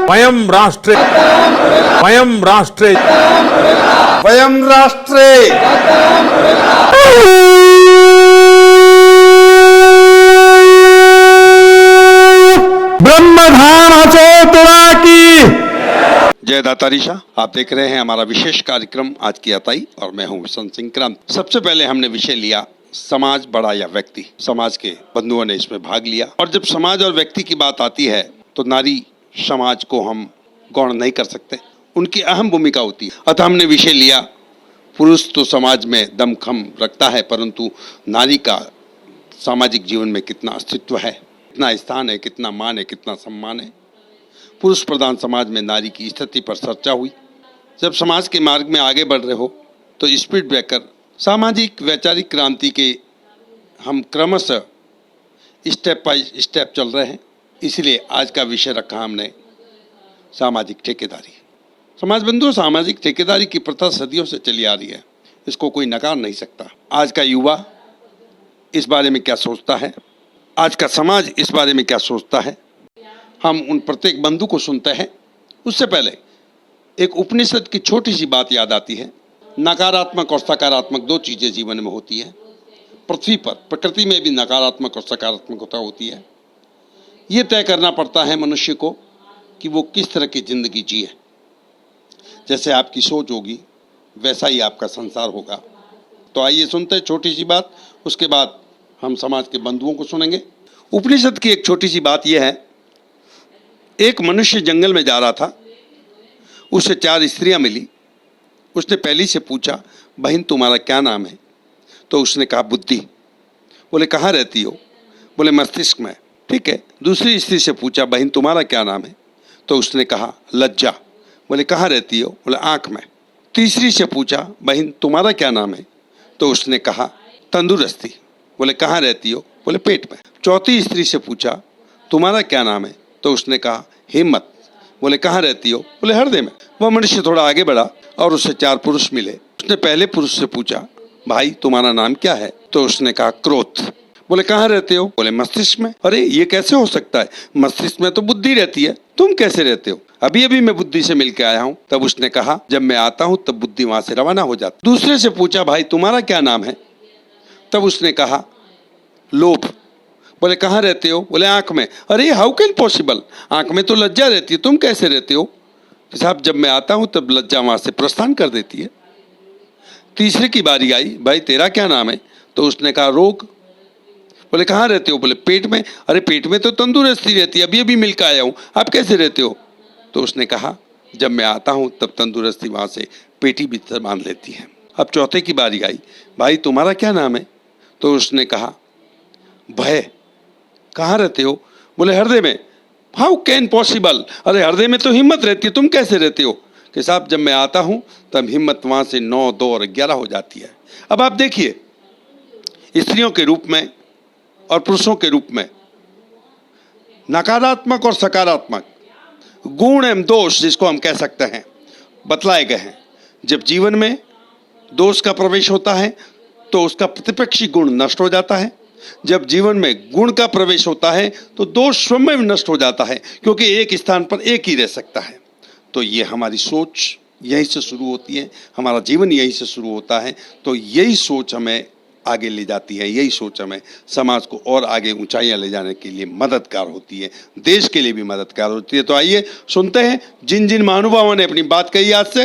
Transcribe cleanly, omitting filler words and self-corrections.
वयं राष्ट्रे वयं राष्ट्रे वयं राष्ट्रे ब्रह्मधाम अचोतुरा की जय दातारीशा। आप देख रहे हैं हमारा विशेष कार्यक्रम आज की अताई और मैं हूं वसंत सिंह क्रांत। सबसे पहले हमने विषय लिया समाज बड़ा या व्यक्ति। समाज के बंधुओं ने इसमें भाग लिया और जब समाज और व्यक्ति की बात आती है तो नारी समाज को हम गौण नहीं कर सकते, उनकी अहम भूमिका होती है। अतः हमने विषय लिया पुरुष तो समाज में दमखम रखता है, परंतु नारी का सामाजिक जीवन में कितना अस्तित्व है, कितना स्थान है, कितना मान है, कितना सम्मान है। पुरुष प्रधान समाज में नारी की स्थिति पर चर्चा हुई। जब समाज के मार्ग में आगे बढ़ रहे हो तो स्पीड ब्रेकर सामाजिक वैचारिक क्रांति के हम क्रमशः स्टेप बाय स्टेप चल रहे हैं। इसलिए आज का विषय रखा हमने सामाजिक ठेकेदारी। समाज बंधुओं, सामाजिक ठेकेदारी की प्रथा सदियों से चली आ रही है, इसको कोई नकार नहीं सकता। आज का युवा इस बारे में क्या सोचता है, आज का समाज इस बारे में क्या सोचता है, हम उन प्रत्येक बंधु को सुनते हैं। उससे पहले एक उपनिषद की छोटी सी बात याद आती है। नकारात्मक और सकारात्मक दो चीजें जीवन में होती है। पृथ्वी पर प्रकृति में भी नकारात्मक और सकारात्मकता होती है। ये तय करना पड़ता है मनुष्य को कि वो किस तरह की जिंदगी जिए। जैसे आपकी सोच होगी वैसा ही आपका संसार होगा। तो आइए सुनते हैं छोटी सी बात, उसके बाद हम समाज के बंधुओं को सुनेंगे। उपनिषद की एक छोटी सी बात यह है, एक मनुष्य जंगल में जा रहा था, उसे 4 स्त्रियां मिली। उसने पहली से पूछा, बहन तुम्हारा क्या नाम है? तो उसने कहा बुद्धि। बोले कहाँ रहती हो? बोले मस्तिष्क में। ठीक है। दूसरी स्त्री से पूछा, बहन तुम्हारा क्या नाम है? तो उसने कहा लज्जा। बोले कहाँ रहती हो? बोले आँख में। तीसरी से पूछा, बहन तुम्हारा क्या नाम है? तो उसने कहा तंदुरुस्ती। बोले कहाँ रहती हो? बोले पेट में। चौथी स्त्री से पूछा, तुम्हारा क्या नाम है? तो उसने कहा हिम्मत। बोले कहाँ रहती हो? बोले हृदय में। वह मनुष्य थोड़ा आगे बढ़ा और उसे 4 पुरुष मिले। उसने पहले पुरुष से पूछा, भाई तुम्हारा नाम क्या है? तो उसने कहा क्रोध। बोले कहाँ रहते हो? बोले मस्तिष्क में। अरे ये कैसे हो सकता है, मस्तिष्क में तो बुद्धि रहती है, तुम कैसे रहते हो? अभी अभी मैं बुद्धि से मिलकर आया हूँ। तब उसने कहा जब मैं आता हूँ तब बुद्धि वहां से रवाना हो जाती। दूसरे से पूछा, भाई तुम्हारा क्या नाम है? तब उसने कहा लोभ। बोले कहाँ रहते हो? बोले आंख में। अरे हाउ कैन पॉसिबल, आंख में तो लज्जा रहती है, तुम कैसे रहते हो? साहब जब मैं आता हूं तब लज्जा वहां से प्रस्थान कर देती है। तीसरे की बारी आई, भाई तेरा क्या नाम है? तो उसने कहा रोग। बोले कहाँ रहते हो? बोले पेट में। अरे पेट में तो तंदुरुस्ती रहती है, अभी अभी मिलकर आया हूं, आप कैसे रहते हो? तो उसने कहा जब मैं आता हूं तब तंदुरुस्ती वहां से पेटी भीतर बांध लेती है। अब चौथे की बारी आई, भाई तुम्हारा क्या नाम है? तो उसने कहा भय। कहाँ रहते हो? बोले हृदय में। हाउ कैन पॉसिबल, अरे हृदय में तो हिम्मत रहती है, तुम कैसे रहते हो? कि साहब जब मैं आता हूं तब हिम्मत वहां से 9, 2 और 11 हो जाती है। अब आप देखिए, स्त्रियों के रूप में और पुरुषों के रूप में नकारात्मक और सकारात्मक गुण एवं दोष जिसको हम कह सकते हैं बतलाए गए हैं। जब जीवन में दोष का प्रवेश होता है तो उसका प्रतिपक्षी गुण नष्ट हो जाता है। जब जीवन में गुण का प्रवेश होता है तो दोष स्वयं नष्ट हो जाता है, क्योंकि एक स्थान पर एक ही रह सकता है। तो ये हमारी सोच यहीं से शुरू होती है, हमारा जीवन यहीं से शुरू होता है। तो यही सोच हमें आगे ले जाती है, यही सोच हमें समाज को और आगे ऊंचाइयां ले जाने के लिए मददगार होती है, देश के लिए भी मददगार होती है। तो आइए सुनते हैं जिन जिन महानुभावों ने अपनी बात कही आज से।